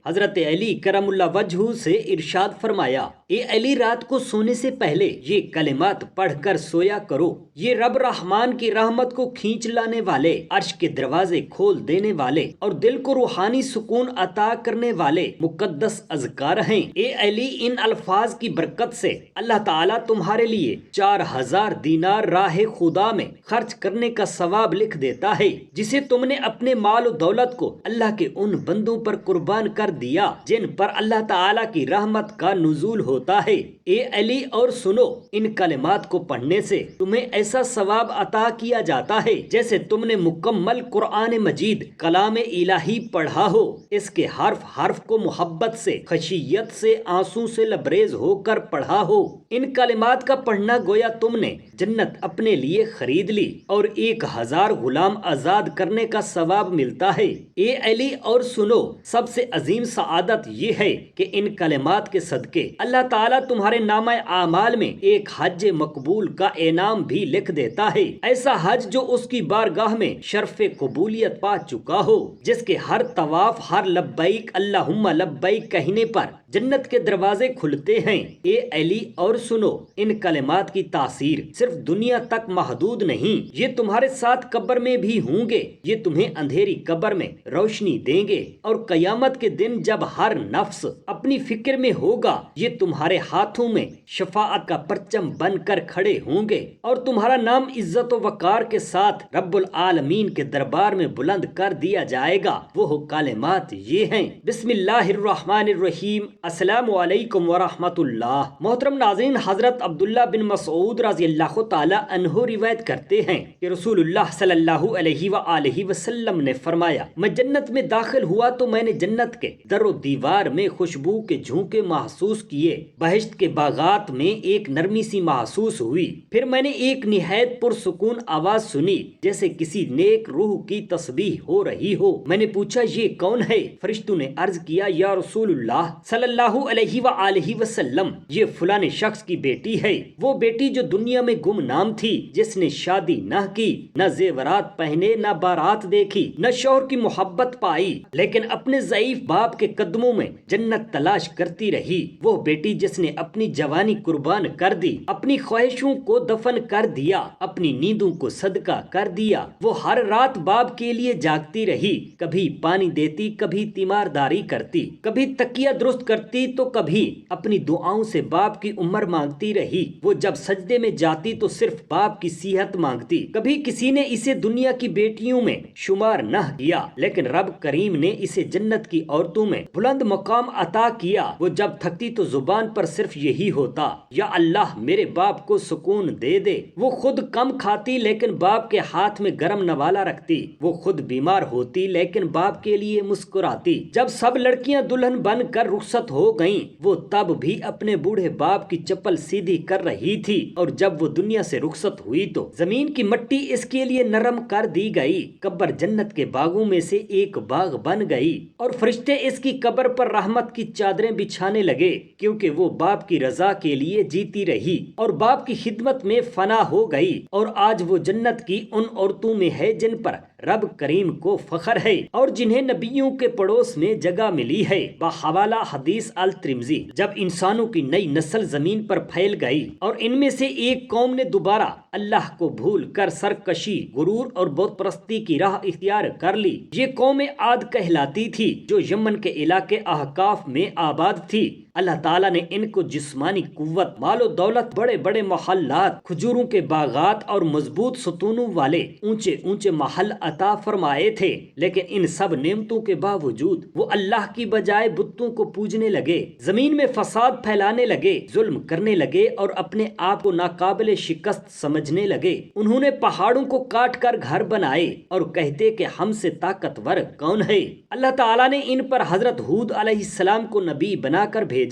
حضرت علی کرم اللہ وجہہ سے ارشاد فرمایا، اے علی رات کو سونے سے پہلے یہ کلمات پڑھ کر سویا کرو، یہ رب رحمان کی رحمت کو کھینچ لانے والے، عرش کے دروازے کھول دینے والے اور دل کو روحانی سکون عطا کرنے والے مقدس اذکار ہیں۔ اے علی، ان الفاظ کی برکت سے اللہ تعالیٰ تمہارے لیے 4000 دینار راہ خدا میں خرچ کرنے کا ثواب لکھ دیتا ہے، جسے تم نے اپنے مال و دولت کو اللہ کے ان بندوں پر قربان کر دیا جن پر اللہ تعالیٰ کی رحمت کا نزول ہوتا ہے۔ اے علی، اور سنو، ان کلمات کو پڑھنے سے تمہیں ایسا ثواب عطا کیا جاتا ہے جیسے تم نے مکمل قرآن مجید کلام الہی پڑھا ہو، اس کے حرف حرف کو محبت سے، خشیت سے، آنسو سے لبریز ہو کر پڑھا ہو۔ ان کلمات کا پڑھنا گویا تم نے جنت اپنے لیے خرید لی اور 1000 غلام آزاد کرنے کا ثواب ملتا ہے۔ اے علی، اور سنو، سب سے عظیم سعادت یہ ہے کہ ان کلمات کے صدقے اللہ تعالیٰ تمہارے نامہ اعمال میں ایک حج مقبول کا انعام بھی لکھ دیتا ہے، ایسا حج جو اس کی بارگاہ میں شرف قبولیت پا چکا ہو، جس کے ہر طواف، ہر لبیک اللہم لبیک کہنے پر جنت کے دروازے کھلتے ہیں۔ اے علی، اور سنو، ان کلمات کی تاثیر صرف دنیا تک محدود نہیں، یہ تمہارے ساتھ قبر میں بھی ہوں گے، یہ تمہیں اندھیری قبر میں روشنی دیں گے، اور قیامت کے دن جب ہر نفس اپنی فکر میں ہوگا، یہ تمہارے ہاتھوں میں شفاعت کا پرچم بن کر کھڑے ہوں گے، اور تمہارا نام عزت و وقار کے ساتھ رب العالمین کے دربار میں بلند کر دیا جائے گا۔ وہ کلمات یہ ہیں: بسم اللہ الرحمن الرحیم، السلام علیکم ورحمۃ اللہ۔ محترم ناظرین، حضرت عبداللہ بن مسعود رضی اللہ تعالی عنہ روایت کرتے ہیں کہ رسول اللہ صلی اللہ علیہ وآلہ وسلم نے فرمایا، میں جنت میں داخل ہوا تو میں نے جنت کے در و دیوار میں خوشبو کے جھونکے محسوس کیے، بہشت کے باغات میں ایک نرمی سی محسوس ہوئی، پھر میں نے ایک نہایت پرسکون آواز سنی جیسے کسی نیک روح کی تسبیح ہو رہی ہو۔ میں نے پوچھا، یہ کون ہے؟ فرشتوں نے عرض کیا، یا رسول اللہ صلی اللہ علیہ وآلہ وسلم، یہ فلاں شخص کی بیٹی ہے، وہ بیٹی جو دنیا میں گمنام تھی، جس نے شادی نہ کی، نہ زیورات پہنے، نہ بارات دیکھی، نہ شوہر کی محبت پائی، لیکن اپنے ضعیف باپ کے قدموں میں جنت تلاش کرتی رہی، وہ بیٹی جس نے اپنی جوانی قربان کر دی، اپنی خواہشوں کو دفن کر دیا، اپنی نیندوں کو صدقہ کر دیا، وہ ہر رات باپ کے لیے جاگتی رہی، کبھی پانی دیتی، کبھی تیمارداری کرتی، کبھی تکیہ درست کرتی تو کبھی اپنی دعاؤں سے باپ کی عمر مانگتی رہی، وہ جب سجدے میں جاتی تو صرف باپ کی صحت مانگتی، کبھی کسی نے اسے دنیا کی بیٹیوں میں شمار نہ کیا، لیکن رب کریم نے اسے جنت کی عورتوں میں بلند مقام عطا کیا، وہ جب تھکتی تو زبان پر صرف یہی ہوتا، یا اللہ میرے باپ کو سکون دے دے، وہ خود کم کھاتی لیکن باپ کے ہاتھ میں گرم نوالا رکھتی، وہ خود بیمار ہوتی لیکن باپ کے لیے مسکراتی، جب سب لڑکیاں دلہن بن کر رخصت ہو گئیں وہ تب بھی اپنے بوڑھے باپ کی چپل سیدھی کر رہی تھی، اور جب وہ دنیا سے رخصت ہوئی تو زمین کی مٹی اس کے لیے نرم کر دی گئی، قبر جنت کے باغوں میں سے ایک باغ بن گئی، اور فرشتے اس کی قبر پر رحمت کی چادریں بچھانے لگے، کیونکہ وہ باپ کی رضا کے لیے جیتی رہی اور باپ کی خدمت میں فنا ہو گئی، اور آج وہ جنت کی ان عورتوں میں ہے جن پر رب کریم کو فخر ہے اور جنہیں نبیوں کے پڑوس میں جگہ ملی ہے۔ بحوالہ حدیث الترمذی، جب انسانوں کی نئی نسل زمین پر پھیل گئی اور ان میں سے ایک قوم نے دوبارہ اللہ کو بھول کر سرکشی، غرور اور بت پرستی کی راہ اختیار کر لی، یہ قوم عاد کہلاتی تھی جو یمن کے علاقے احقاف میں آباد تھی۔ اللہ تعالیٰ نے ان کو جسمانی قوت، مال و دولت، بڑے بڑے محلات، کھجوروں کے باغات اور مضبوط ستونوں والے اونچے اونچے محل عطا فرمائے تھے، لیکن ان سب نعمتوں کے باوجود وہ اللہ کی بجائے بتوں کو پوجنے لگے، زمین میں فساد پھیلانے لگے، ظلم کرنے لگے اور اپنے آپ کو ناقابل شکست سمجھنے لگے۔ انہوں نے پہاڑوں کو کاٹ کر گھر بنائے اور کہتے کہ ہم سے طاقتور کون ہے۔ اللہ تعالیٰ نے ان پر حضرت ہود علیہ السلام کو نبی بنا کر بھیجا۔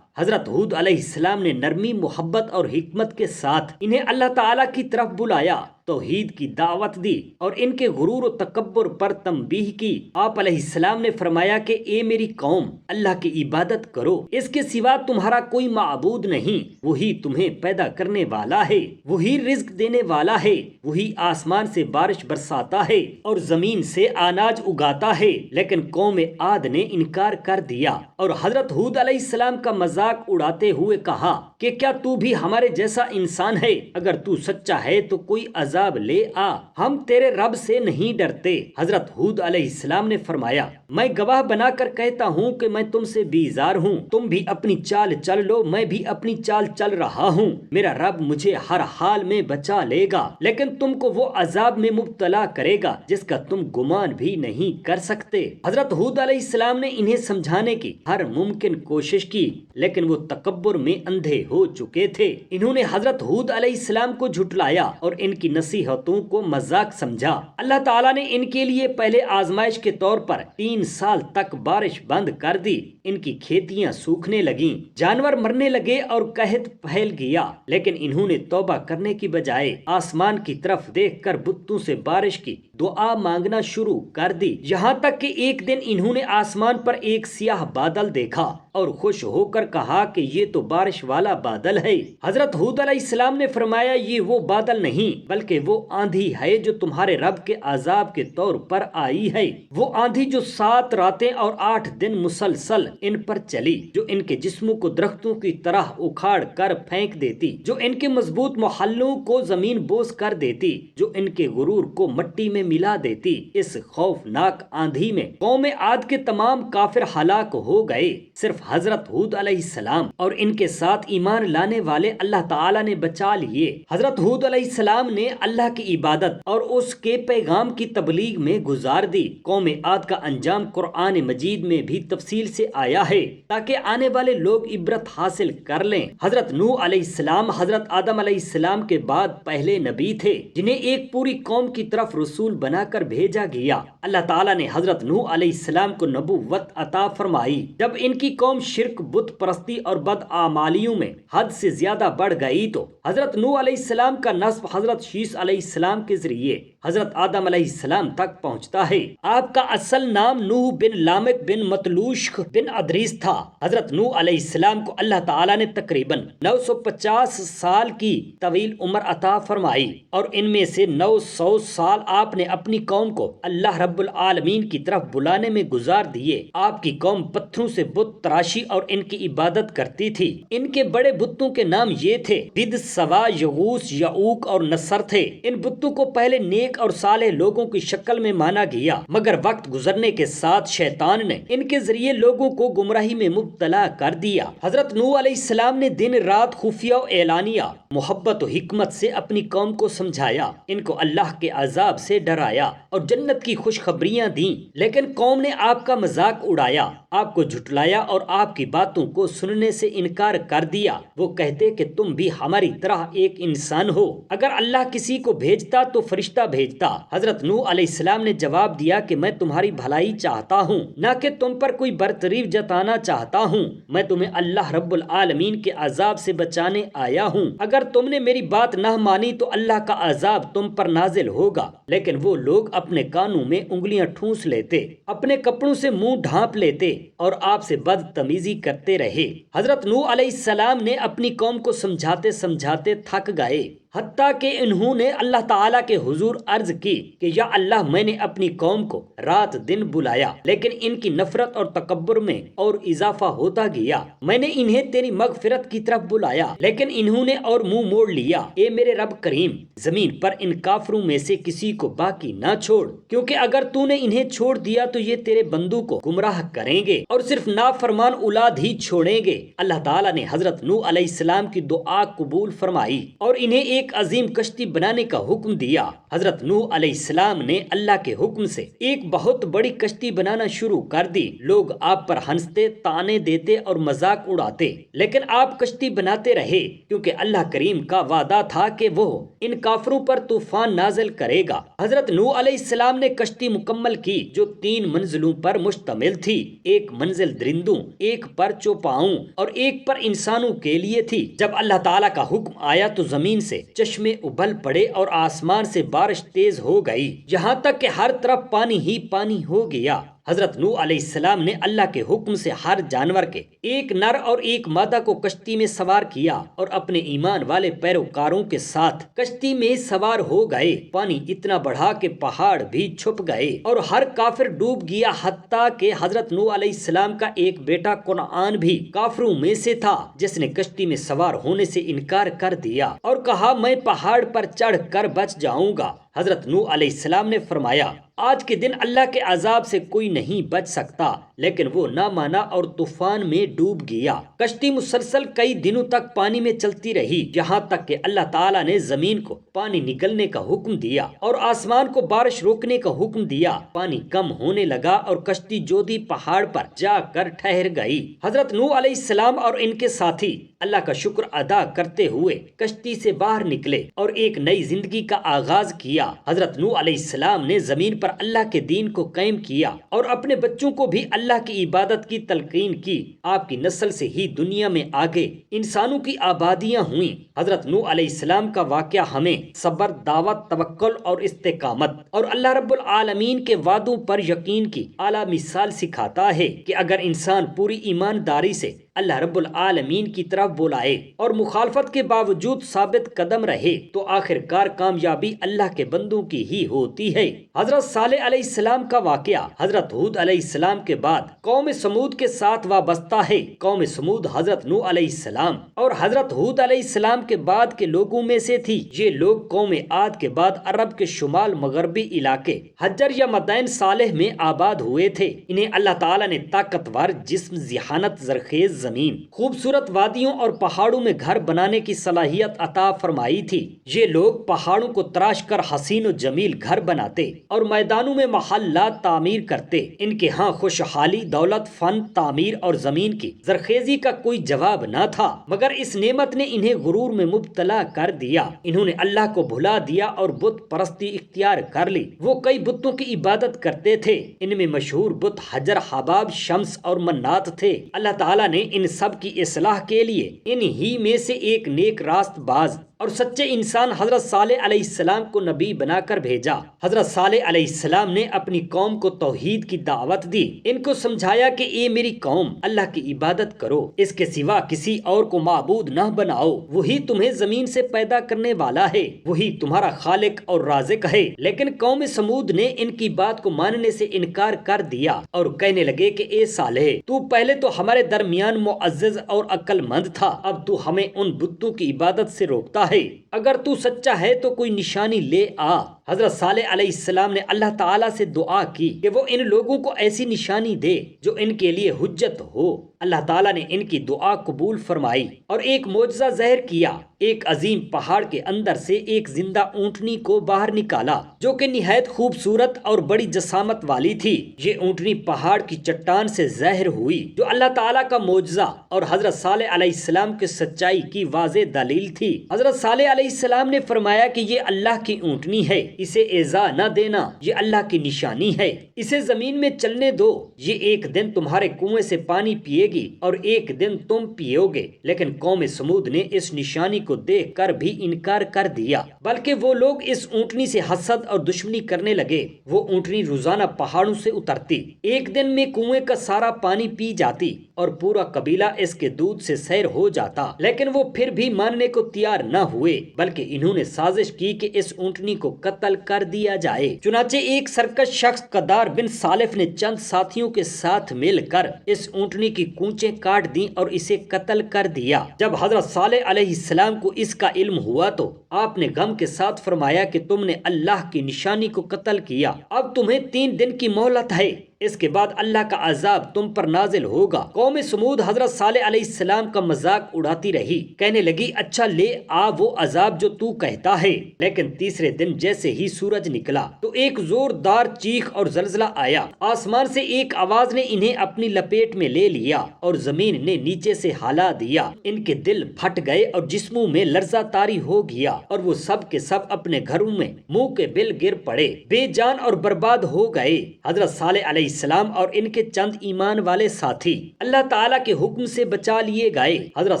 حضرت ہود علیہ السلام نے نرمی، محبت اور حکمت کے ساتھ انہیں اللہ تعالیٰ کی طرف بلایا، توحید کی دعوت دی اور ان کے غرور و تکبر پر تنبیہ کی۔ آپ علیہ السلام نے فرمایا کہ اے میری قوم، اللہ کی عبادت کرو، اس کے سوا تمہارا کوئی معبود نہیں۔ وہی تمہیں پیدا کرنے والا ہے، وہی رزق دینے والا ہے، وہی آسمان سے بارش برساتا ہے اور زمین سے اناج اگاتا ہے۔ لیکن قوم عاد نے انکار کر دیا اور حضرت ہود علیہ السلام کا مذاق اڑاتے ہوئے کہا کہ کیا تو بھی ہمارے جیسا انسان ہے؟ اگر تو سچا ہے تو کوئی عذاب لے آ، ہم تیرے رب سے نہیں ڈرتے۔ حضرت ہود علیہ السلام نے فرمایا، میں گواہ بنا کر کہتا ہوں کہ میں تم سے بیزار ہوں، تم بھی اپنی چال چل لو، میں بھی اپنی چال چل رہا ہوں، میرا رب مجھے ہر حال میں بچا لے گا، لیکن تم کو وہ عذاب میں مبتلا کرے گا جس کا تم گمان بھی نہیں کر سکتے۔ حضرت ہود علیہ السلام نے انہیں سمجھانے کی ہر ممکن کوشش کی، لیکن وہ تکبر میں اندھے ہو چکے تھے۔ انہوں نے حضرت ہود علیہ السلام کو جھٹلایا اور ان کی نصیحتوں کو مذاق سمجھا۔ اللہ تعالیٰ نے ان کے لیے پہلے آزمائش کے طور پر 3 سال تک بارش بند کر دی۔ ان کی کھیتیاں سوکھنے لگیں، جانور مرنے لگے اور قحط پھیل گیا، لیکن انہوں نے توبہ کرنے کی بجائے آسمان کی طرف دیکھ کر بتوں سے بارش کی دعا مانگنا شروع کر دی، یہاں تک کہ ایک دن انہوں نے آسمان پر ایک سیاہ بادل دیکھا اور خوش ہو کر کہا کہ یہ تو بارش والا بادل ہے۔ حضرت ہود علیہ السلام نے فرمایا، یہ وہ بادل نہیں بلکہ وہ آندھی ہے جو تمہارے رب کے عذاب کے طور پر آئی ہے، وہ آندھی جو 7 راتیں اور 8 دن مسلسل ان پر چلی، جو ان کے جسموں کو درختوں کی طرح اکھاڑ کر پھینک دیتی، جو ان کے مضبوط محلوں کو زمین بوس کر دیتی، جو ان کے غرور کو مٹی میں ملا دیتی۔ اس خوفناک آندھی میں قوم عاد کے تمام کافر ہلاک ہو گئے، صرف حضرت ہود علیہ السلام اور ان کے ساتھ ایمان لانے والے اللہ تعالیٰ نے بچا لیے۔ حضرت ہود علیہ السلام نے اللہ کی عبادت اور اس کے پیغام کی تبلیغ میں گزار دی۔ قوم عاد کا انجام قرآن مجید میں بھی تفصیل سے آیا ہے تاکہ آنے والے لوگ عبرت حاصل کر لیں۔ حضرت نوح علیہ السلام حضرت آدم علیہ السلام کے بعد پہلے نبی تھے جنہیں ایک پوری قوم کی طرف رسول بنا کر بھیجا گیا۔ اللہ تعالیٰ نے حضرت نوح علیہ السلام کو نبوت عطا فرمائی۔ جب ان کی قوم شرک، بت پرستی اور بدعمالیوں میں حد سے زیادہ بڑھ گئی تو حضرت نوح علیہ السلام کا نسب حضرت شیث علیہ السلام کے ذریعے حضرت آدم علیہ السلام تک پہنچتا ہے۔ آپ کا اصل نام نوح بن لامک بن متلوشخ بن ادریس تھا۔ حضرت نوح علیہ السلام کو اللہ تعالیٰ نے تقریباً 950 سال کی طویل عمر عطا فرمائی اور ان میں سے 900 سال آپ نے اپنی قوم کو اللہ رب العالمین کی طرف بلانے میں گزار دیے۔ آپ کی قوم پتھروں سے بت تراشی اور ان کی عبادت کرتی تھی۔ ان کے بڑے بتوں کے نام یہ تھے: بدھ، سوا، یغوث، یعوق اور نصر تھے۔ ان بتوں کو پہلے نیک اور صالح لوگوں کی شکل میں مانا گیا، مگر وقت گزرنے کے ساتھ شیطان نے ان کے ذریعے لوگوں کو گمراہی میں مبتلا کر دیا۔ حضرت نوح علیہ السلام نے دن رات خفیہ و اعلانیہ محبت و حکمت سے اپنی قوم کو سمجھایا، ان کو اللہ کے عذاب سے ڈرایا اور جنت کی خوشخبریاں دیں، لیکن قوم نے آپ کا مذاق اڑایا، آپ کو جھٹلایا اور آپ کی باتوں کو سننے سے انکار کر دیا۔ وہ کہتے کہ تم بھی ہماری طرح ایک انسان ہو، اگر اللہ کسی کو بھیجتا تو فرشتہ بھیجتا۔ حضرت نوح علیہ السلام نے جواب دیا کہ میں تمہاری بھلائی چاہتا ہوں، نہ کہ تم پر کوئی برتری جتانا چاہتا ہوں، میں تمہیں اللہ رب العالمین کے عذاب سے بچانے آیا ہوں۔ اگر تم نے میری بات نہ مانی تو اللہ کا عذاب تم پر نازل ہوگا۔ لیکن وہ لوگ اپنے کانوں میں انگلیاں ٹھونس لیتے، اپنے کپڑوں سے منہ ڈھانپ لیتے اور آپ سے بدتمیزی کرتے رہے۔ حضرت نوح علیہ السلام نے اپنی قوم کو سمجھاتے سمجھاتے تھک گئے، حتیٰ کہ انہوں نے اللہ تعالیٰ کے حضور عرض کی کہ یا اللہ، میں نے اپنی قوم کو رات دن بلایا لیکن ان کی نفرت اور تکبر میں اور اضافہ ہوتا گیا، میں نے انہیں تیری مغفرت کی طرف بلایا لیکن انہوں نے اور منہ موڑ لیا۔ اے میرے رب کریم، زمین پر ان کافروں میں سے کسی کو باقی نہ چھوڑ، کیونکہ اگر تو نے انہیں چھوڑ دیا تو یہ تیرے بندوں کو گمراہ کریں گے اور صرف نافرمان اولاد ہی چھوڑیں گے۔ اللہ تعالیٰ نے حضرت نوح علیہ السلام کی دعا قبول فرمائی اور انہیں ایک عظیم کشتی بنانے کا حکم دیا۔ حضرت نوح علیہ السلام نے اللہ کے حکم سے ایک بہت بڑی کشتی بنانا شروع کر دی۔ لوگ آپ پر ہنستے، طعنے دیتے اور مذاق اڑاتے، لیکن آپ کشتی بناتے رہے، کیونکہ اللہ کریم کا وعدہ تھا کہ وہ ان کافروں پر طوفان نازل کرے گا۔ حضرت نوح علیہ السلام نے کشتی مکمل کی جو 3 منزلوں پر مشتمل تھی۔ ایک منزل درندوں، ایک پر چوپاؤں اور ایک پر انسانوں کے لیے تھی۔ جب اللہ تعالیٰ کا حکم آیا تو زمین سے چشمے ابل پڑے اور آسمان سے بارش تیز ہو گئی، یہاں تک کہ ہر طرف پانی ہی پانی ہو گیا۔ حضرت نوح علیہ السلام نے اللہ کے حکم سے ہر جانور کے ایک نر اور ایک مادہ کو کشتی میں سوار کیا اور اپنے ایمان والے پیروکاروں کے ساتھ کشتی میں سوار ہو گئے۔ پانی اتنا بڑھا کہ پہاڑ بھی چھپ گئے اور ہر کافر ڈوب گیا، حتیٰ کہ حضرت نوح علیہ السلام کا ایک بیٹا کنعان بھی کافروں میں سے تھا، جس نے کشتی میں سوار ہونے سے انکار کر دیا اور کہا میں پہاڑ پر چڑھ کر بچ جاؤں گا۔ حضرت نوح علیہ السلام نے فرمایا آج کے دن اللہ کے عذاب سے کوئی نہیں بچ سکتا، لیکن وہ نہ مانا اور طوفان میں ڈوب گیا۔ کشتی مسلسل کئی دنوں تک پانی میں چلتی رہی، یہاں تک کہ اللہ تعالیٰ نے زمین کو پانی نگلنے کا حکم دیا اور آسمان کو بارش روکنے کا حکم دیا۔ پانی کم ہونے لگا اور کشتی جودھی پہاڑ پر جا کر ٹھہر گئی۔ حضرت نوح علیہ السلام اور ان کے ساتھی اللہ کا شکر ادا کرتے ہوئے کشتی سے باہر نکلے اور ایک نئی زندگی کا آغاز کیا۔ حضرت نوح علیہ السلام نے زمین پر اللہ کے دین کو قائم کیا اور اپنے بچوں کو بھی اللہ کی عبادت کی تلقین کی۔ آپ کی نسل سے ہی دنیا میں آگے انسانوں کی آبادیاں ہوئیں۔ حضرت نوح علیہ السلام کا واقعہ ہمیں صبر، دعوت، توکل اور استقامت اور اللہ رب العالمین کے وعدوں پر یقین کی اعلیٰ مثال سکھاتا ہے کہ اگر انسان پوری ایمانداری سے اللہ رب العالمین کی طرف بلائے اور مخالفت کے باوجود ثابت قدم رہے تو آخر کار کامیابی اللہ کے بندوں کی ہی ہوتی ہے۔ حضرت صالح علیہ السلام کا واقعہ حضرت ہود علیہ السلام کے بعد قوم سمود کے ساتھ وابستہ ہے۔ قوم سمود حضرت نوح علیہ السلام اور حضرت ہود علیہ السلام کے بعد کے لوگوں میں سے تھی۔ یہ لوگ قوم عاد کے بعد عرب کے شمال مغربی علاقے حجر یا مدائن صالح میں آباد ہوئے تھے۔ انہیں اللہ تعالیٰ نے طاقتور جسم، ذہانت، زرخیز زمین، خوبصورت وادیوں اور پہاڑوں میں گھر بنانے کی صلاحیت عطا فرمائی تھی۔ یہ لوگ پہاڑوں کو تراش کر حسین و جمیل گھر بناتے اور میدانوں میں محلات تعمیر کرتے۔ ان کے ہاں خوشحالی، دولت، فن، تعمیر اور زمین کی زرخیزی کا کوئی جواب نہ تھا، مگر اس نعمت نے انہیں غرور میں مبتلا کر دیا۔ انہوں نے اللہ کو بھلا دیا اور بت پرستی اختیار کر لی۔ وہ کئی بتوں کی عبادت کرتے تھے۔ ان میں مشہور بت حجر، حباب، شمس اور منات تھے۔ اللہ تعالیٰ نے ان سب کی اصلاح کے لیے انہی میں سے ایک نیک راست باز اور سچے انسان حضرت صالح علیہ السلام کو نبی بنا کر بھیجا۔ حضرت صالح علیہ السلام نے اپنی قوم کو توحید کی دعوت دی۔ ان کو سمجھایا کہ اے میری قوم، اللہ کی عبادت کرو، اس کے سوا کسی اور کو معبود نہ بناؤ۔ وہی تمہیں زمین سے پیدا کرنے والا ہے، وہی تمہارا خالق اور رازق ہے۔ لیکن قوم سمود نے ان کی بات کو ماننے سے انکار کر دیا اور کہنے لگے کہ اے صالح، تو پہلے تو ہمارے درمیان معزز اور عقل مند تھا، اب تو ہمیں ان بتوں کی عبادت سے روکتا ہے۔ اگر تو سچا ہے تو کوئی نشانی لے آ۔ حضرت صالح علیہ السلام نے اللہ تعالیٰ سے دعا کی کہ وہ ان لوگوں کو ایسی نشانی دے جو ان کے لیے حجت ہو۔ اللہ تعالیٰ نے ان کی دعا قبول فرمائی اور ایک معجزہ ظاہر کیا۔ ایک عظیم پہاڑ کے اندر سے ایک زندہ اونٹنی کو باہر نکالا جو کہ نہایت خوبصورت اور بڑی جسامت والی تھی۔ یہ اونٹنی پہاڑ کی چٹان سے ظاہر ہوئی جو اللہ تعالیٰ کا معجزہ اور حضرت صالح علیہ السلام کی سچائی کی واضح دلیل تھی۔ حضرت صالح علیہ السلام نے فرمایا کہ یہ اللہ کی اونٹنی ہے، اسے ایذا نہ دینا، یہ اللہ کی نشانی ہے، اسے زمین میں چلنے دو، یہ ایک دن تمہارے کنویں سے پانی پیے گی اور ایک دن تم پیو گے۔ لیکن قوم سمود نے اس نشانی کو دیکھ کر بھی انکار کر دیا، بلکہ وہ لوگ اس اونٹنی سے حسد اور دشمنی کرنے لگے۔ وہ اونٹنی روزانہ پہاڑوں سے اترتی، ایک دن میں کنویں کا سارا پانی پی جاتی اور پورا قبیلہ اس کے دودھ سے سیر ہو جاتا، لیکن وہ پھر بھی ماننے کو تیار نہ ہوئے، بلکہ انہوں نے سازش کی کہ اس اونٹنی کو قتل کر دیا جائے۔ چنانچہ ایک سرکش شخص قدار بن سالف نے چند ساتھیوں کے ساتھ مل کر اس اونٹنی کی کونچیں کاٹ دیں اور اسے قتل کر دیا۔ جب حضرت صالح علیہ السلام کو اس کا علم ہوا تو آپ نے غم کے ساتھ فرمایا کہ تم نے اللہ کی نشانی کو قتل کیا، اب تمہیں 3 دن کی مہلت ہے، اس کے بعد اللہ کا عذاب تم پر نازل ہوگا۔ قوم سمود حضرت صالح علیہ السلام کا مذاق اڑاتی رہی، کہنے لگی اچھا لے آ وہ عذاب جو تو کہتا ہے۔ لیکن تیسرے دن جیسے ہی سورج نکلا تو ایک زوردار چیخ اور زلزلہ آیا، آسمان سے ایک آواز نے انہیں اپنی لپیٹ میں لے لیا اور زمین نے نیچے سے ہلا دیا۔ ان کے دل پھٹ گئے اور جسموں میں لرزہ طاری ہو گیا اور وہ سب کے سب اپنے گھروں میں منہ کے بل گر پڑے، بے جان اور برباد ہو گئے۔ حضرت صالح علیہ السلام اور ان کے چند ایمان والے ساتھی اللہ تعالیٰ کے حکم سے بچا لیے گئے۔ حضرت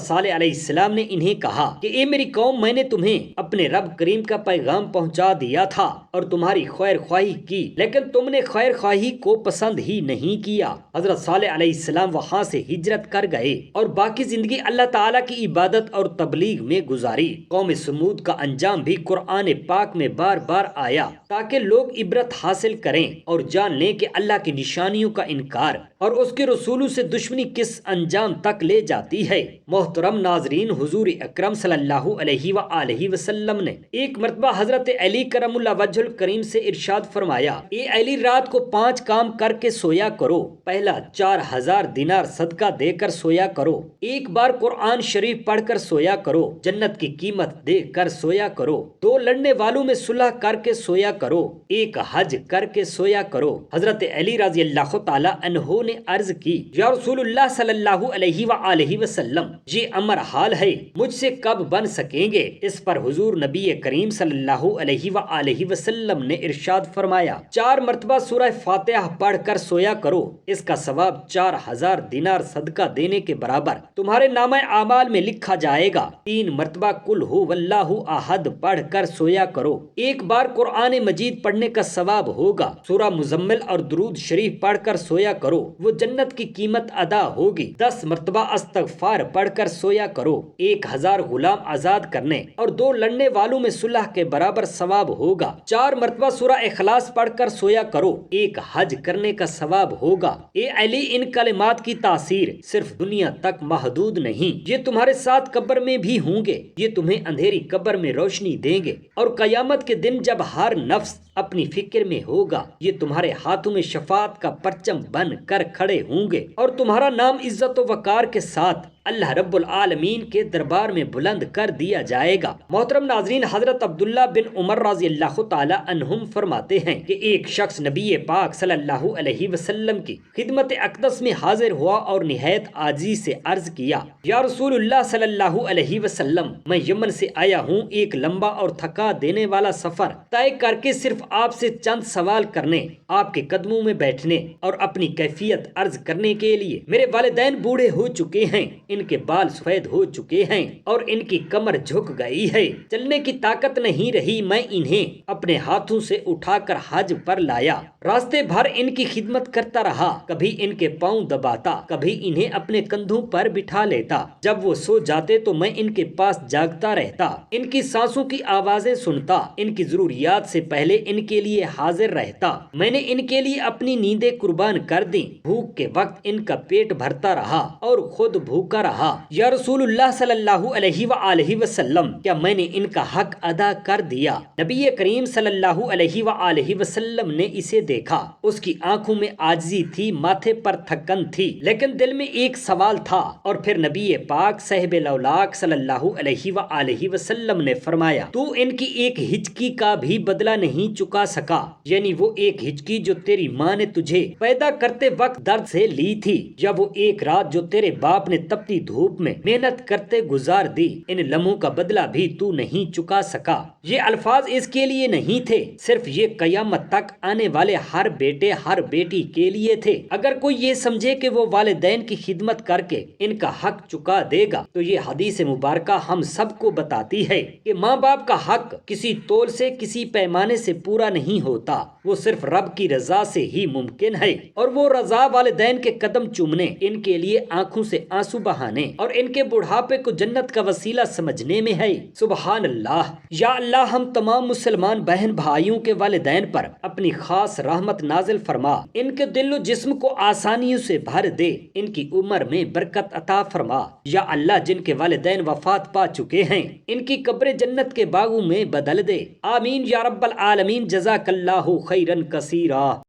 صالح علیہ السلام نے انہیں کہا کہ اے میری قوم، میں نے تمہیں اپنے رب کریم کا پیغام پہنچا دیا تھا اور تمہاری خیر خواہی کی، لیکن تم نے خیر خواہی کو پسند ہی نہیں کیا۔ حضرت صالح علیہ السلام وہاں سے ہجرت کر گئے اور باقی زندگی اللہ تعالیٰ کی عبادت اور تبلیغ میں گزاری۔ قوم سمود کا انجام بھی قرآن پاک میں بار بار آیا تاکہ لوگ عبرت حاصل کریں اور جان لیں کہ اللہ کی نشانیوں کا انکار اور اس کے رسولوں سے دشمنی کس انجام تک لے جاتی ہے۔ محترم ناظرین، حضور اکرم صلی اللہ علیہ وآلہ وسلم نے ایک مرتبہ حضرت علی کرم اللہ وجہ الکریم سے ارشاد فرمایا، اے علی، رات کو 5 کام کر کے سویا کرو۔ پہلا، 4000 دینار صدقہ دے کر سویا کرو۔ ایک بار قرآن شریف پڑھ کر سویا کرو۔ جنت کی قیمت دیکھ کر سویا کرو۔ 2 لڑنے والوں میں صلح کر کے سویا کرو۔ 1 حج کر کے سویا کرو۔ حضرت علی رضی اللہ تعالی عنہ نے عرض کی، یا رسول اللہ صلی اللہ علیہ وآلہ وسلم، یہ امر حال ہے، مجھ سے کب بن سکیں گے؟ اس پر حضور نبی کریم صلی اللہ علیہ وآلہ وسلم نے ارشاد فرمایا، 4 مرتبہ سورہ فاتحہ پڑھ کر سویا کرو، اس کا ثواب 4000 دینار صدقہ دینے کے برابر تمہارے نامہ اعمال میں لکھا جائے گا۔ 3 مرتبہ قل ہو واللہ احد پڑھ کر سویا کرو۔ 1 بار قرآن مجید پڑھنے کا ثواب ہوگا۔ سورہ مزمل اور درود شریف پڑھ کر سویا کرو، وہ جنت کی قیمت ادا ہوگی۔ 10 مرتبہ استغفار پڑھ کر سویا کرو، 1000 غلام آزاد کرنے اور 2 لڑنے والوں میں صلح کے برابر ثواب ہوگا۔ 4 مرتبہ سورہ اخلاص پڑھ کر سویا کرو، 1 حج کرنے کا ثواب ہوگا۔ اے علی، ان کلمات کی تاثیر صرف دنیا تک محدود نہیں، یہ تمہارے ساتھ قبر میں بھی ہوں گے، یہ تمہیں اندھیری قبر میں روشنی دیں گے، اور قیامت کے دن جب ہر نفس اپنی فکر میں ہوگا، یہ تمہارے ہاتھوں میں شفاعت کا پرچم بن کر کھڑے ہوں گے، اور تمہارا نام عزت و وقار کے ساتھ اللہ رب العالمین کے دربار میں بلند کر دیا جائے گا۔ محترم ناظرین، حضرت عبداللہ بن عمر رضی اللہ تعالی عنہم فرماتے ہیں کہ ایک شخص نبی پاک صلی اللہ علیہ وسلم کی خدمت اقدس میں حاضر ہوا اور نہایت عاجزی سے عرض کیا، یا رسول اللہ صلی اللہ علیہ وسلم، میں یمن سے آیا ہوں، ایک لمبا اور تھکا دینے والا سفر طے کر کے صرف آپ سے چند سوال کرنے، آپ کے قدموں میں بیٹھنے اور اپنی کیفیت عرض کرنے کے لیے۔ میرے والدین بوڑھے ہو چکے ہیں، ان کے بال سفید ہو چکے ہیں اور ان کی کمر جھک گئی ہے، چلنے کی طاقت نہیں رہی، میں انہیں اپنے ہاتھوں سے اٹھا کر حج پر لایا، راستے بھر ان کی خدمت کرتا رہا، کبھی ان کے پاؤں دباتا، کبھی انہیں اپنے کندھوں پر بٹھا لیتا، جب وہ سو جاتے تو میں ان کے پاس جاگتا رہتا، ان کی سانسوں کی آوازیں سنتا، ان کی ضروریات سے پہلے ان کے لیے حاضر رہتا، میں نے ان کے لیے اپنی نیندیں قربان کر دیں، بھوک کے وقت ان کا پیٹ بھرتا رہا اور خود بھوکا رہا، یا رسول اللہ صلی اللہ علیہ وآلہ وسلم، کیا میں نے ان کا حق ادا کر دیا؟ نبی کریم صلی اللہ علیہ وآلہ وسلم نے اسے دیکھا، اس کی آنکھوں میں عاجزی تھی، ماتھے پر تھکن تھی، لیکن دل میں ایک سوال تھا، اور پھر نبی پاک صاحب لولاک صلی اللہ علیہ وآلہ وسلم نے فرمایا، تو ان کی ایک ہچکی کا بھی بدلہ نہیں چکا سکا، یعنی وہ ایک ہچکی جو تیری ماں نے تجھے پیدا کرتے وقت درد سے لی تھی، یا وہ ایک رات جو تیرے باپ نے تپتی دھوپ میں محنت کرتے گزار دی، ان لمحوں کا بدلہ بھی تو نہیں چکا سکا۔ یہ الفاظ اس کے لیے نہیں تھے، صرف یہ قیامت تک آنے والے ہر بیٹے ہر بیٹی کے لیے تھے۔ اگر کوئی یہ سمجھے کہ وہ والدین کی خدمت کر کے ان کا حق چکا دے گا تو یہ حدیث مبارکہ ہم سب کو بتاتی ہے کہ ماں باپ کا حق کسی تول سے کسی پیمانے سے پورا نہیں ہوتا، وہ صرف رب کی رضا سے ہی ممکن ہے، اور وہ رضا والدین کے قدم چومنے، ان کے لیے آنکھوں سے آنسو بہانے اور ان کے بڑھاپے کو جنت کا وسیلہ سمجھنے میں ہے۔ سبحان اللہ۔ یا اللہ، ہم تمام مسلمان بہن بھائیوں کے والدین پر اپنی خاص رحمت نازل فرما، ان کے دل و جسم کو آسانیوں سے بھر دے، ان کی عمر میں برکت عطا فرما۔ یا اللہ، جن کے والدین وفات پا چکے ہیں، ان کی قبر جنت کے باغوں میں بدل دے، آمین یا رب العالمین۔ جزاک اللہ خیرا کثیرا۔